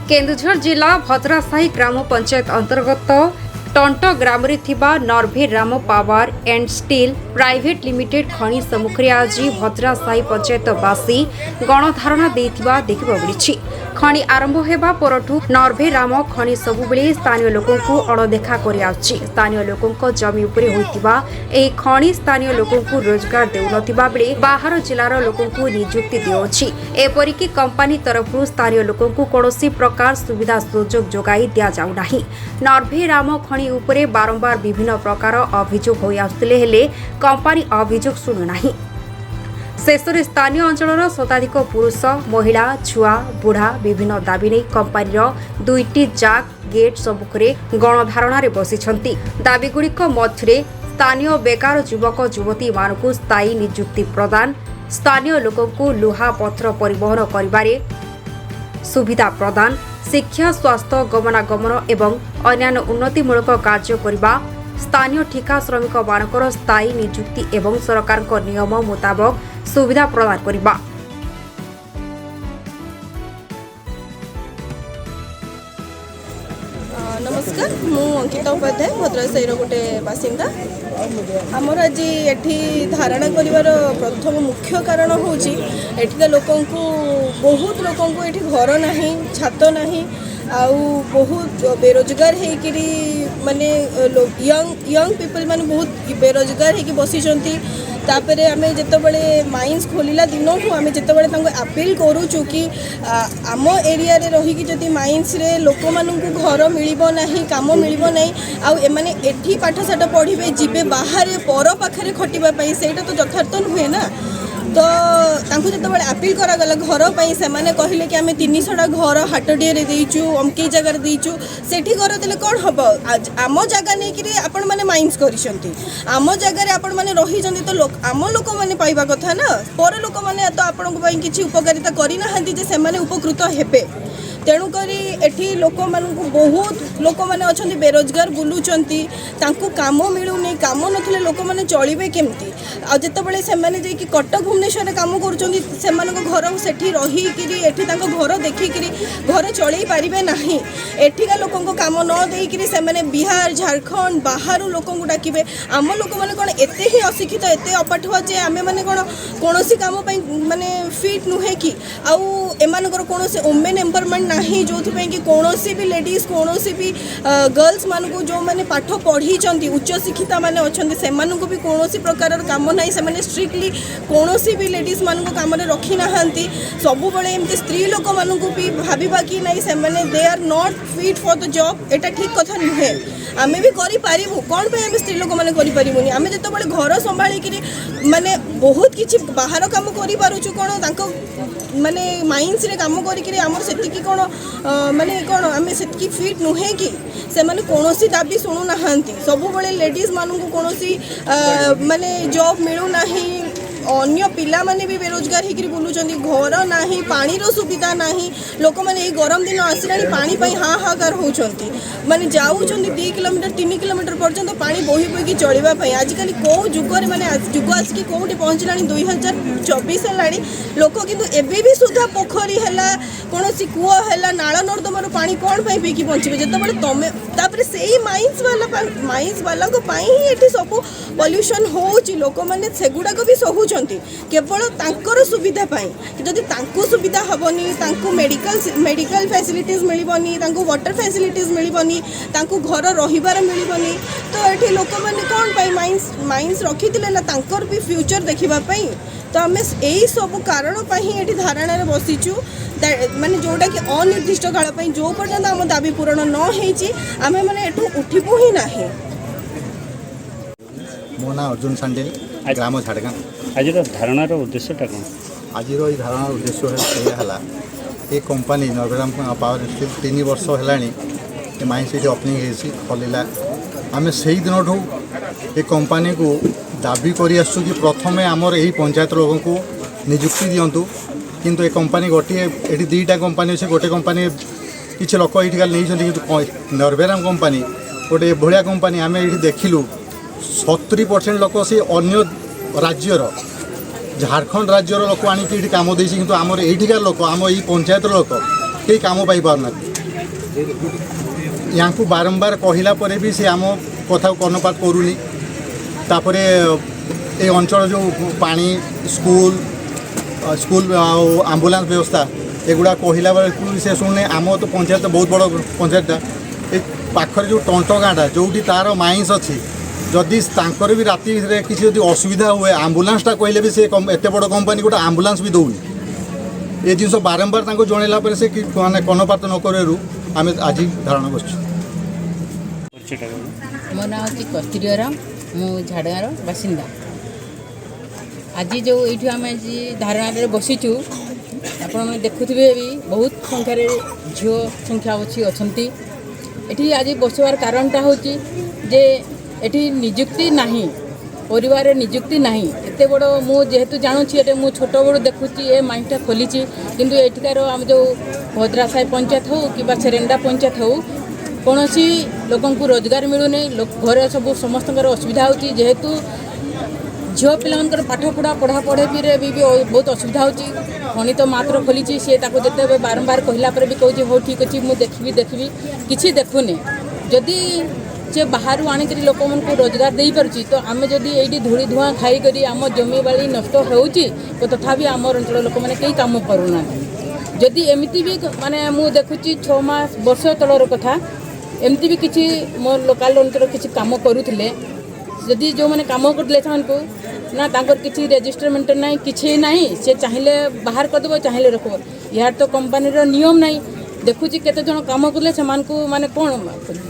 केन्दुझर जिला भद्रासाही ग्राम पंचायत अंतर्गत टंट ग्राम Narbheram power and steel private limited खनि सम्मुखें आज भद्रासाही पंचायतवासी गणधारणा देखा मिली। खनि आरंभ होगा परठू नरभे राम खनि सबुबले स्थानीय लोकों अणदेखा कर स्थानीय लोकों जमी उपरे होइतिबा एही खनि स्थानीय लोकों रोजगार देउनथिबा बेले बाहर जिलार लोकों नियुक्ति दियोछि। एपरिकी कंपनी तरफ स्थानीय लोकों कौनसी प्रकार सुविधा सुजोग जोगाई दिया जाउ नाही। नरभे राम खनि उपरे बारंबार विभिन्न प्रकार अभियोग होई आसुतिले हेले कंपनी अभियोग शुणु नाही। शेष में स्थानीय अंचल शताधिक पुरुष महिला छुआ बुढ़ा विभिन्न दाबी नहीं कंपानीर दुईटी जाक गेट सम्मुखें गणधारण बसिछंती। दाबीगुड़िक मध्य स्थानीय बेकार युवक युवती मानकु स्थायी नियुक्ति प्रदान, स्थानीय लोकंकु लुहा पत्थर परिवहन करिबारे सुविधा प्रदान, शिक्षा स्वास्थ्य गमनागमन एवं अन्य उन्नतिमूलक कार्य करने, स्थानीय ठिका श्रमिक मानकर स्थायी नियुक्ति एवं सरकार नियम मुताबक सुविधा प्रदान करने। नमस्कार, मु अंकिता उपाध्याय भद्रासाही गोटे बासिंदा। आमर आज एठी धारणा करिवार प्रथम मुख्य कारण होची एठिका लोकों को बहुत लोकों को एठी घर नाही, छात नाही, आउ बहुत बेरोजगार हेकिरी माने यंग पीपल माने बहुत बेरोजगार हेकि बसिचंती। तापरे आमे जेतबेले माइन्स खोलिला दिनों आमे जेतबेले तांको अपील करूचु कि आम एरिया रे रही कि जदि माइन्स रे लोक मानकु घर मिलिबो नाही, काम मिलिबो नाही, आउ एमाने एठी पाठशाठ पढ़िबे जिबे बाहर पर पाखरे खटिबा पई सेटा तो यथार्थ नुहे ना। तो तांको जेतबेले अपील करा गला घर पई सेमाने कहिले कि आमे 300टा घर हाटडिया रे देइचु, अमके जगह रे देइचु, सेठी घर देले कोन हबो। आज आम जगह नै कि आपण माने माइन्स करिसंती, आम जगह रे आपण माने रही जंती, तो आम लोक माने पाइबा कथा ना। पर लोक माने तो आपण पई किछि उपकारिता करि नाहंती जे सेमाने उपकृत हेबे। तेणु करी एठी लोक मानकु बहुत लोक माने अछंती बेरोजगार बुलुचंती, तांको काम मिलुनी, काम नथले लोक माने चलिबे केमती। आ जेतबेले सेमाने जे कि कटक भुवनेश्वर काम करूचंती सेमानको घर सेठी रही किरी एठी तांको घर देखि किरी घर चलै पारिबे नाही। एठिका लोकंको काम न देई किरी सेमाने बिहार झारखंड बाहर लोकंको डाकिबे। आम लोक माने कोन एते ही अशिक्षित एते अपाठुआ जे आमे माने कोन कोनोसी काम पई माने फिट नुहे कि आउ एमानकर कोनोसी वुमेन एम्पावरमेंट नहीं जो कि कौनसी भी लेडीज कौनसी भी गर्ल्स मान को जो मैंने पाठ पढ़ी उच्च शिक्षिता माने अच्छे से भी कौनसी प्रकार काम ना से स्ट्रिक्टली कौनसी भी लेडीज मान को काम रखी ना सब बड़े एमती स्त्री लोक मान को भी भाविबा कि नहीं से they are not fit for the job. एटा ठीक कथा नुहे, आमे भी करि पारिबु कोन पे आमे स्त्री लोक माने करि पारिबुनी। आमे जते बळे घर संभाळी कि माने बहुत किछि बाहर काम करि पारुछु कोन तांको माने माइंस रे काम करि कि हमर सेति कि कोन माने कोन आमे सेति कि फिट नुहे कि से माने कोनोसी दाबी सुनु नाहंती। सब बळे लेडीज मानु को कोनोसी माने जॉब मिलु नाही, अन्य पिला माने भी बेरोजगार होकर बुलूचंती, घर नाही, पानी रो सुविधा नाही। लोक माने गरम दिन आसलानी पानी पई हाहाकार होचंती, माने जाउचंती 2 किलोमीटर 3 किलोमीटर पर्यंत पानी बोही बोही चलिबा पई। आजिकल को जुगर माने जुग आसिकी कोठी पहुंचलानी 2024 हेलानी लोक किंतु एबे भी सुधा पोखरी हैला कोनोसी कुआ हैला नाला नर्दमार पानी कोन पई पीकी पहुंचबे जेतबेले तमे तापरे सेही माइंस वाला को पई ही एठी सब पॉल्यूशन होउची। लोक माने सेगुडा को भी सहू केवल तांकर सुविधा पाई, जदि तांको सुविधा हबनी, तांको मेडिकल फैसिलिटीज मिलबनी, तांको वाटर फैसिलिटीज मिलबनी, तांको घर रहिबार मिलबनी, तो एठी लोक माने कोन पाई माइंस रखिथिले ना तांकर भी फ्यूचर देखिबा पाई। तो आमे एही सब कारण पाई एठी धारणा रे बसिचु माने जोटा कि अनिर्दिष्ट काल पाई जो पर्यंत हम दाबी पूरण न हेची आमे माने एठू उठिबो ही नाही। मो ना अर्जुन सांडेल, ग्राम झाड़गां। आज धारणार उद्देश्यटा कौन? आज धारणार उद्देश्य है ये कंपनी नरभे राम पावर स्टील 3 वर्ष है माइंस ये ओपनिंग खोलला। आम से दिन ये कंपनी को दाबी कर आसु कि प्रथम आमर यही पंचायत लोक को निजुक्ति दिंतु, किंतु ये कंपनी गोटे ये 2टा कंपनी अच्छे, गोटे कंपनी किसी लोक ये नहीं, नरभे राम कंपनी गोटे भाया कंपनी आम ये देखिलु 70% लोक से अन्य राज्यर झारखंड राज्यर लोक आम दे, कि आमर यहीकार लोक आम यही पंचायत लोक कई कम पाई पारना। यहाँ बारंबार कहला परे भी से आम कथा कर्णपात करूनी तापर ये अंचल जो पानी स्कूल स्कूल आम्बुलांस व्यवस्था एगुड़ा कहला बेलू से शुणे आम तो पंचायत बहुत बड़ पंचायतटा ये पाखर जो टंट गाँटा जो तार माइंस अच्छी जदि तांकर भी राति किसी यदि असुविधा हुए आम्बुलांसटा कहले भी से एत बड़ कंपानी गोटे आम्बुलांस भी दौनी ये जिन बारंबार जनइला से माने कर्णपात न करूँ आम आज धारणा बसु मो ना हूँ कस्तूरी राम मु झाड़गाँर बासिंदा आज जो ये आम आज धारणा बसीचु आपण देखुवे भी बहुत संख्यार झील संख्या अच्छी अच्छा ये आज बसवार कारणटा हूँ जे एठी निजुक्ति नहीं परिवार निजुक्ति नहीं एत बड़ मुझे जानूची ये मुझे छोट बड़ देखुची ये माइंडटा खोली किंतु एठिकार आम जो भद्रासाई पंचायत हो कि सेरेंडा पंचायत हो कौन सी लोक रोजगार मिलूनी घर सब समस्त असुविधा होती जेहेतु झील पिला पाठपढ़ा पढ़ापढ़ी भी बहुत असुविधा होती खनि तो मात्र खोली सी जिते बारंबार कहला भी कहूँ हो ठीक अच्छे मुझे देखी किसी देखुनी जदि जे बाहर आणिक लोक रोजगार दे पार्टी तो आम जदि ये धूली धुआं खाई आम जमी बाड़ी नष्ट होती तो तथापि आम अंचल लोक मैंने कई कम करूना जदि एमती भी माने मु देखुची 6 मास वर्ष तलर कथा एमती भी किसी मोर लोकाल अंचल किसी काम करुले जदि जो मैंने काम करते से ना तांकर किसी रेजिस्टरमेंट ना कि ना से चाहिए बाहर करदेव चाहिए रखब यार तो कंपानीर नियम ना देखुची केते जन काम कले से माने कौन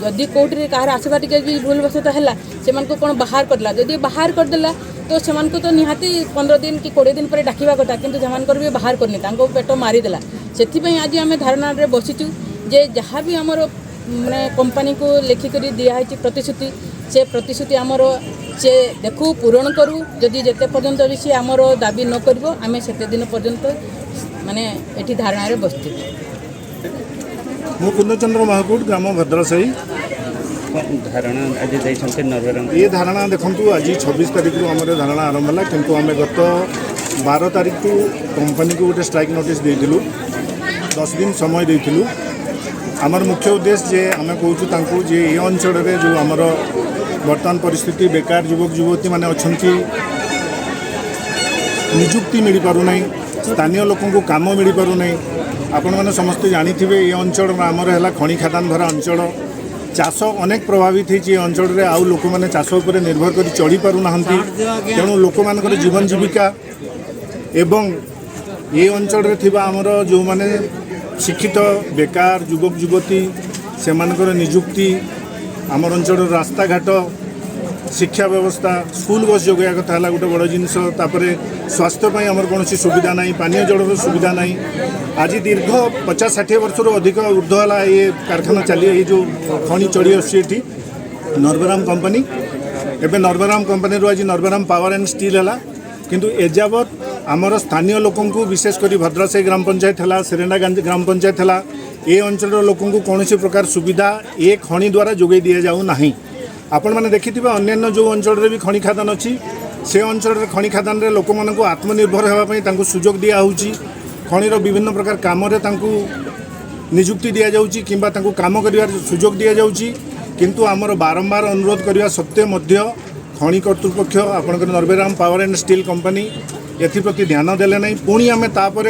जदि कौटी कहार आसवा टे भी भूल बसत है से कौन बाहर करला जदि बाहर करदेला तो से तो निहाती 15 दिन कि 20 दिन पर डाकिबा कथा किंतु से भी बाहर करनी पेट मारिदेला से आज आम धारणा बसीचु जे जहाँ भी आमर माने कंपनी को लिखिक दिखाई प्रतिश्रुति से प्रतिश्रुति आमर से देखू पूरण करूँ जदि जिते पर्यंत भी सी आमर दाबी न कर आम से दिन पर्यंत माने एठी धारणा बसती मु पूर्णचंद्र महाकूट ग्राम भद्रासाई धारणा आज नरवरम ये धारणा देखु आज 26 तारीख रु आम धारणा आरंभ है किंतु आम गत 12 तारीख को कंपनी को गोटे स्ट्राइक नोटिस देलु 10 दिन समय देलु आमर मुख्य उद्देश्य जे आम कहूँ जे ये अंचल जो आमर वर्तमान परिस्थिति बेकार युवक युवती माने अच्छी निजुक्ति मिल पारना स्थानीय लोक काम मिल पारना आपण मैंने समस्ते जानिथिबे ये अंचल आमर है खनि खादान भरा अंचल चाष अनेक प्रभावित होती अंचल आउ लोक मैंने चाष उपर निर्भर कर चढ़ी पारना तेणु लोक मान जीवन जीविका एवं ये अंचल आमर जो माने शिक्षित बेकार युवक युवती से निजुक्ति आमर अंचल रास्ता घाट शिक्षा व्यवस्था स्कूल बस जोगया कथा है गोटे बड़ जिनस स्वास्थ्य आमर कौन सुविधा ना पानीय जल सुविधा ना आज दीर्घ 50-60 वर्ष अधिक ऊर्ध्व है ये कारखाना चली ये जो खनि चढ़ी आसी नरवराम कंपनी एवं नरवराम कंपनी आज नरवराम पावर एंड स्टील है किंतु एजावत आमर स्थानीय लोक विशेषकर भद्रासाई ग्राम पंचायत है सेरेंडा ग्राम पंचायत है ये अंचल लोक कौन प्रकार सुविधा ये खनि द्वारा जोगे दि जाऊ ना आपण मैंने देखिथिबा अन्य जो अंचल भी खनि खादान अच्छी से अंचल खनि खादान रे लोक मानक आत्मनिर्भर होगापी सुजोग दिया होउची खनिर विभिन्न प्रकार काम निजुक्ति दि जाउची किंबा काम करिवार सुजोग दि जाउची किंतु आमर बारंबार अनुरोध करने सत्वे मध्य खनि कर्तृपक्ष आपणकर नरवराम पावर एंड स्टील कंपनी एप्रति ध्यान देले नहीं पुणी आम तापर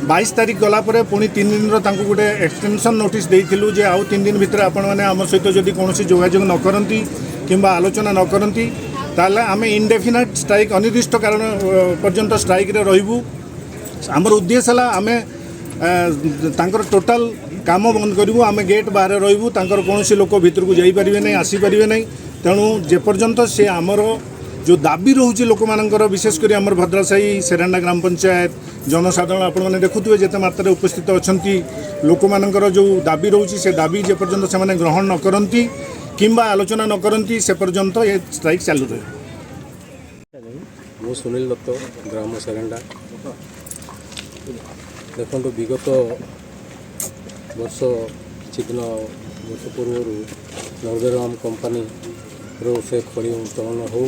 22 तारीख गलापर पुणी 3 दिन गोटे एक्सटेंशन नोटिस देइथिलु जे आउ 3 दिन भितर आपण मैंने आम सहित जदि कौन जोगाजोग न करती किंबा आलोचना न करती ताले आम इनडेफिनाइट स्ट्राइक अनिर्दिष्ट कारण पर्यंत स्ट्राइक रे रहिबु आमर उद्देश्य है आम टोटाल काम बंद करूँ आम गेट बाहर रही कौन लोक भितर को जापारे नहीं आसीपारे नहीं तेणु जेपर्यंत से आमर जो दाबी रोचे लोक मानकर विशेषकर आमर भद्रासाई सेरेंडा ग्राम पंचायत जनसाधारण आपण मैंने देखुए जिते मात्रा उपस्थित अच्छा लोक मानकर जो दाबी रोचे से दाबी जेपर्यंत से ग्रहण न करती किंबा आलोचना न करती से पर्यंत ये स्ट्राइक चालू रहे। मु सुनील दत्त ग्राम सेरेंडा देखो विगत वर्ष किसी दिन वर्ष पूर्व नरवराम कंपानी रो से खड़ी उत्तोलन हो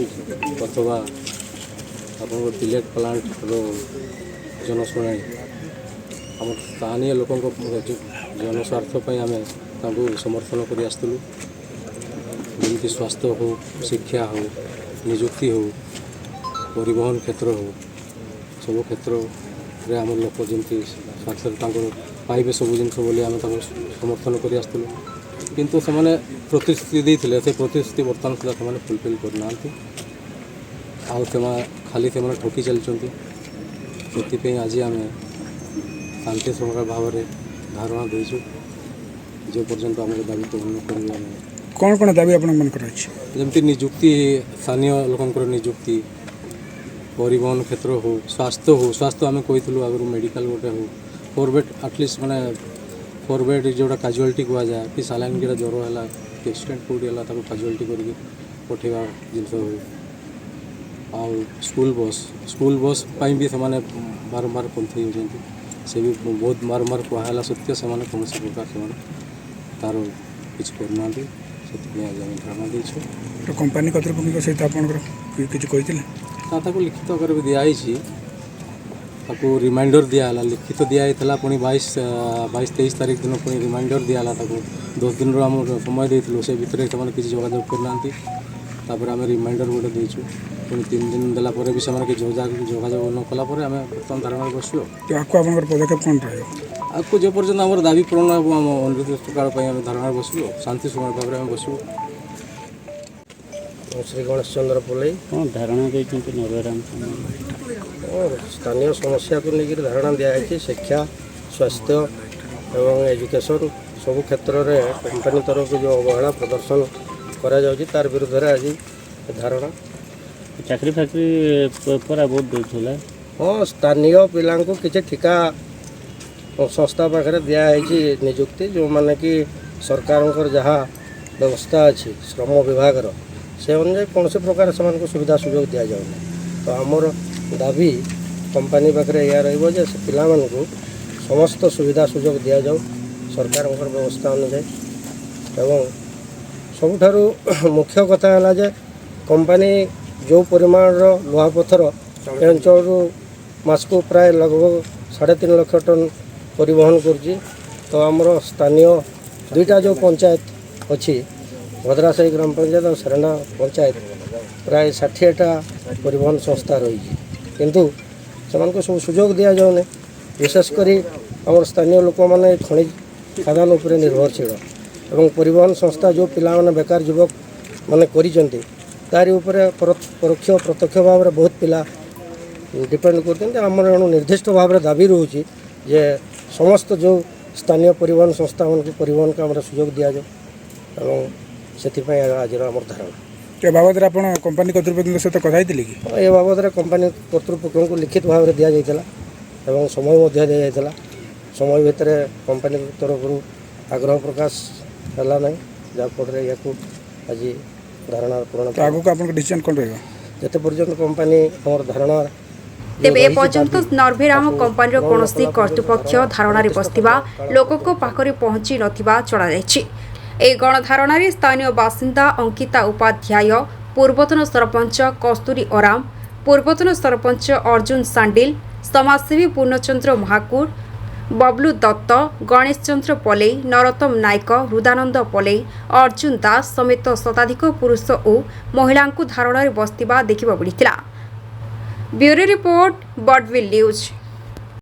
अथवा आप पिलेट प्लांट रो जनशुणाई आम स्थानीय लोक जनस्वार्थ आम ତାଙ୍କୁ ସମର୍ଥନ କରି ଆସିଥିଲୁ। ଯେମିତି ସ୍ୱାସ୍ଥ୍ୟ ହେଉ, ଶିକ୍ଷା ହେଉ, ନିଯୁକ୍ତି ହେଉ, ପରିବହନ କ୍ଷେତ୍ର ହେଉ, ସବୁ କ୍ଷେତ୍ରରେ ଆମର ଲୋକ ଯେମିତି ସ୍ୱାର୍ଥରେ ତାଙ୍କର ପାଇବେ ସବୁ ଜିନିଷ ବୋଲି ଆମେ ତାଙ୍କୁ ସମର୍ଥନ କରି ଆସିଥିଲୁ। କିନ୍ତୁ ସେମାନେ ପ୍ରତିଶ୍ରୁତି ଦେଇଥିଲେ, ସେ ପ୍ରତିଶ୍ରୁତି ବର୍ତ୍ତମାନ ସୁଦ୍ଧା ସେମାନେ ଫୁଲଫିଲ୍ କରିନାହାନ୍ତି। ଆଉ ସେମାନେ ଠକି ଚାଲିଛନ୍ତି। ସେଥିପାଇଁ ଆଜି ଆମେ ଶାନ୍ତି ଶୃଙ୍ଖଳା ଭାବରେ ଧାରଣା ଦେଇଛୁ। ଯେ ପର୍ଯ୍ୟନ୍ତ ଆମର ଦାବି ପୂରଣ କରିବେ ଆମେ। କ'ଣ ଦାବି ଆପଣମାନଙ୍କର ଅଛି? ଯେମିତି ନିଯୁକ୍ତି, ସ୍ଥାନୀୟ ଲୋକଙ୍କର ନିଯୁକ୍ତି, ପରିବହନ କ୍ଷେତ୍ର ହେଉ, ସ୍ୱାସ୍ଥ୍ୟ ଆମେ କହିଥିଲୁ ଆଗରୁ ମେଡ଼ିକାଲ ଗୋଟେ ହେଉ, 4 ବେଡ୍ ଆଟଲିଷ୍ଟ ମାନେ 4 ବେଡ୍ ଯେଉଁଟା କାଜୁଆଲିଟି କୁହାଯାଏ, କି ସାଲାଇନ୍ କିଟା ଜ୍ୱର ହେଲା, କି ଆକ୍ସିଡେଣ୍ଟ କେଉଁଠି ହେଲା ତାକୁ କାଜୁଆଲିଟି କରିକି ପଠାଇବା ଜିନିଷ ହେଉ। ଆଉ ସ୍କୁଲ ବସ୍ ପାଇଁ ବି ସେମାନେ ବାରମ୍ବାର ପନ୍ଥେଇ ହେଉଛନ୍ତି। ସେ ବି ବହୁତ ବାରମ୍ବାର କୁହାହେଲା ସତ୍ୟ, ସେମାନେ କୌଣସି ପ୍ରକାର ତାର କିଛି କରୁନାହାନ୍ତି। ସେଥିପାଇଁ ଆଜି ଆମେ ଧାରଣା ଦେଇଛୁ। କମ୍ପାନୀ କର୍ତ୍ତୃପକ୍ଷଙ୍କ ସହିତ ଆପଣଙ୍କର କିଛି କହିଥିଲେ? ତାକୁ ଲିଖିତ ଆକାରରେ ବି ଦିଆହେଇଛି। ତାକୁ ରିମାଇଣ୍ଡର ଦିଆହେଲା, ଲିଖିତ ଦିଆହେଇଥିଲା, ପୁଣି 22-23 ତାରିଖ ଦିନ ପୁଣି ରିମାଇଣ୍ଡର ଦିଆହେଲା। ତାକୁ 10 ଦିନର ଆମର ସମୟ ଦେଇଥିଲୁ, ସେ ଭିତରେ ସେମାନେ କିଛି ଯୋଗାଯୋଗ କରୁନାହାନ୍ତି। ତାପରେ ଆମେ ରିମାଇଣ୍ଡର ଗୋଟେ ଦେଇଛୁ, ପୁଣି 3 ଦିନ ଦେଲା ପରେ ବି ସେମାନେ କିଛି ଯୋଗାଯୋଗ ନ କଲା ପରେ ଆମେ ବର୍ତ୍ତମାନ ଧାରଣାରେ ବସିବୁ। ଆକୁ ଆପଣଙ୍କର ପଦକ୍ଷେପ କ'ଣ ରହିବ? ଆଗକୁ ଯେ ପର୍ଯ୍ୟନ୍ତ ଆମର ଦାବି ପୂରଣ ହେବ, ଆମ ଅନିର୍ଦ୍ଦିଷ୍ଟ କାଳ ପାଇଁ ଆମେ ଧାରଣାରେ ବସିବୁ। ଶାନ୍ତି ଶୃଙ୍ଖଳା ଭାବରେ ଆମେ ବସିବୁ। ଶ୍ରୀ ଗଣେଶ ଚନ୍ଦ୍ର ପଲେଇ କ'ଣ ଧାରଣା ଦେଇଛନ୍ତି ନରଭେରାମ? ସ୍ଥାନୀୟ ସମସ୍ୟାକୁ ନେଇକରି ଧାରଣା ଦିଆଯାଇଛି। ଶିକ୍ଷା, ସ୍ୱାସ୍ଥ୍ୟ ଏବଂ ଏଜୁକେସନ୍ ସବୁ କ୍ଷେତ୍ରରେ କମ୍ପାନୀ ତରଫରୁ ଯେଉଁ ଅବହେଳା ପ୍ରଦର୍ଶନ କରାଯାଉଛି ତାର ବିରୁଦ୍ଧରେ ଆଜି ଧାରଣା। ଚାକିରି ଫାକିରି ପରା ବହୁତ ଦେଉଥିଲା। ହଁ, ସ୍ଥାନୀୟ ପିଲାଙ୍କୁ କିଛି ଠିକା ସଂସ୍ଥା ପାଖରେ ଦିଆହେଇଛି ନିଯୁକ୍ତି, ଯେଉଁମାନେ କି ସରକାରଙ୍କର ଯାହା ବ୍ୟବସ୍ଥା ଅଛି ଶ୍ରମ ବିଭାଗର, ସେ ଅନୁଯାୟୀ କୌଣସି ପ୍ରକାର ସେମାନଙ୍କୁ ସୁବିଧା ସୁଯୋଗ ଦିଆଯାଉନି। ତ ଆମର ଦାବି କମ୍ପାନୀ ପାଖରେ ଏଇଆ ରହିବ ଯେ ସେ ପିଲାମାନଙ୍କୁ ସମସ୍ତ ସୁବିଧା ସୁଯୋଗ ଦିଆଯାଉ ସରକାରଙ୍କର ବ୍ୟବସ୍ଥା ଅନୁଯାୟୀ। ଏବଂ ସବୁଠାରୁ ମୁଖ୍ୟ କଥା ହେଲା ଯେ କମ୍ପାନୀ ଯେଉଁ ପରିମାଣର ଲୁହାପଥର ଏ ଅଞ୍ଚଳରୁ ମାସକୁ ପ୍ରାୟ ଲଗଭଗ 3.5 ଲକ୍ଷ ଟନ୍ ପରିବହନ କରୁଛି। ତ ଆମର ସ୍ଥାନୀୟ 2ଟା ଯେଉଁ ପଞ୍ଚାୟତ ଅଛି, ଭଦ୍ରାସାହି ଗ୍ରାମ ପଞ୍ଚାୟତ ଆଉ ସେରେନା ପଞ୍ଚାୟତ, ପ୍ରାୟ 60ଟା ପରିବହନ ସଂସ୍ଥା ରହିଛି, କିନ୍ତୁ ସେମାନଙ୍କୁ ସବୁ ସୁଯୋଗ ଦିଆଯାଉନି। ବିଶେଷ କରି ଆମର ସ୍ଥାନୀୟ ଲୋକମାନେ ଖଣି ଖାଦାନ ଉପରେ ନିର୍ଭରଶୀଳ ଏବଂ ପରିବହନ ସଂସ୍ଥା ଯେଉଁ ପିଲାମାନେ ବେକାର ଯୁବକ ମାନେ କରିଛନ୍ତି ତାରି ଉପରେ ପରୋକ୍ଷ ପ୍ରତ୍ୟକ୍ଷ ଭାବରେ ବହୁତ ପିଲା ଡିପେଣ୍ଡ କରୁଛନ୍ତି। ଆମର ଏଣୁ ନିର୍ଦ୍ଦିଷ୍ଟ ଭାବରେ ଦାବି ରହୁଛି ଯେ ସମସ୍ତ ଯେଉଁ ସ୍ଥାନୀୟ ପରିବହନ ସଂସ୍ଥାମାନଙ୍କୁ ପରିବହନ କାମରେ ସୁଯୋଗ ଦିଆଯାଉ ଏବଂ ସେଥିପାଇଁ ଆଜିର ଆମର ଧାରଣା। ଏ ବାବଦରେ ଆପଣ କମ୍ପାନୀ କର୍ତ୍ତୃପକ୍ଷଙ୍କ ସହିତ କଥା ହେଇଥିଲେ କି? ଏ ବାବଦରେ କମ୍ପାନୀ କର୍ତ୍ତୃପକ୍ଷଙ୍କୁ ଲିଖିତ ଭାବରେ ଦିଆଯାଇଥିଲା ଏବଂ ସମୟ ମଧ୍ୟ ଦିଆଯାଇଥିଲା। ସମୟ ଭିତରେ କମ୍ପାନୀ ତରଫରୁ ଆଗ୍ରହ ପ୍ରକାଶ ହେଲା ନାହିଁ, ଯାହାଫଳରେ ଏହାକୁ ଆଜି ଧାରଣା ପୂରଣ। ଆଗକୁ ଆପଣଙ୍କ ଡିସିସନ୍ କ'ଣ ରହିବ? ଯେତେ ପର୍ଯ୍ୟନ୍ତ କମ୍ପାନୀ ଆମର ଧାରଣା ତେବେ ଏପର୍ଯ୍ୟନ୍ତ ନରଭେରାମ କମ୍ପାନୀର କୌଣସି କର୍ତ୍ତୃପକ୍ଷ ଧାରଣାରେ ବସିଥିବା ଲୋକଙ୍କ ପାଖରେ ପହଞ୍ଚି ନଥିବା ଜଣାଯାଇଛି। ଏହି ଗଣଧାରଣାରେ ସ୍ଥାନୀୟ ବାସିନ୍ଦା ଅଙ୍କିତା ଉପାଧ୍ୟାୟ, ପୂର୍ବତନ ସରପଞ୍ଚ କସ୍ତୁରୀ ଅରାମ, ପୂର୍ବତନ ସରପଞ୍ଚ ଅର୍ଜୁନ ସାଣ୍ଡିଲ, ସମାଜସେବୀ ପୂର୍ଣ୍ଣଚନ୍ଦ୍ର ମହାକୁଡ଼, ବବଲୁ ଦତ୍ତ, ଗଣେଶ ଚନ୍ଦ୍ର ପଲେଇ, ନରୋତ୍ତମ ନାୟକ, ହୃଦାନନ୍ଦ ପଲେଇ, ଅର୍ଜୁନ ଦାସ ସମେତ ଶତାଧିକ ପୁରୁଷ ଓ ମହିଳାଙ୍କୁ ଧାରଣାରେ ବସିଥିବା ଦେଖିବାକୁ ମିଳିଥିଲା। Bureau report, Barbil news.